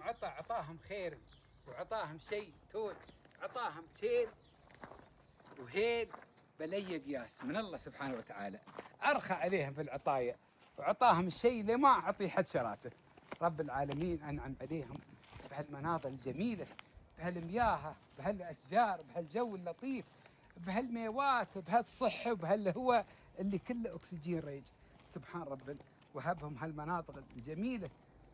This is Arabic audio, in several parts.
عطاهم خير وعطاهم شيء توج، عطاهم تيل وهيل بلي قياس من الله سبحانه وتعالى، أرخى عليهم في العطايا وعطاهم الشيء اللي ما أعطي حد شراته. رب العالمين أنعم عليهم بهالمناظر الجميلة، بهالمياه، بهالأشجار، بهالجو اللطيف، بهالميوات، بهالصحة، بهالهواء اللي كله أكسجين ريج. سبحان رب وهبهم هالمناطق الجميلة.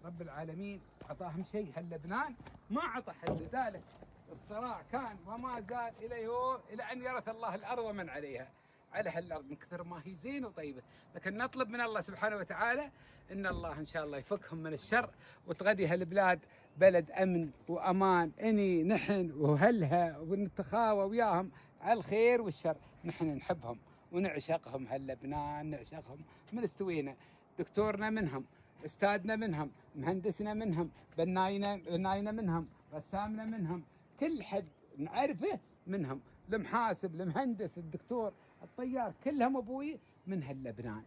رب العالمين عطاهم شيء، هاللبنان ما عطى حد، ذلك الصراع كان وما زال إلى يوم، إلى أن يرث الله الأرض ومن عليها. على هالأرض من كثر ما هي زينة وطيبة، لكن نطلب من الله سبحانه وتعالى إن الله إن شاء الله يفكهم من الشر، وتغدي هالبلاد بلد أمن وأمان. إني نحن وهلها ونتخاوى وياهم على الخير والشر، نحن نحبهم ونعشقهم. هاللبنان نعشقهم من استوينا، دكتورنا منهم، استاذنا منهم، مهندسنا منهم، بناينا منهم، رسامنا منهم، كل حد نعرفه منهم، المحاسب، المهندس، الدكتور، الطيار، كلهم ابوي من هاللبنان.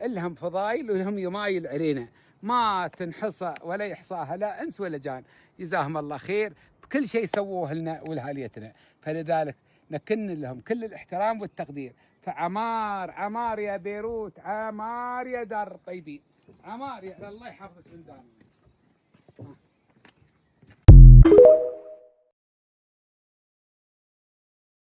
لهم فضايل ولهم يمايل علينا ما تنحصى ولا يحصاها لا انس ولا جان. جزاهم الله خير بكل شيء سووه لنا ولهاليتنا، فلذلك نكن لهم كل الاحترام والتقدير. فعمار عمار يا بيروت، عمار يا دار الطيبين، عمار يا الله يحفظ سندان.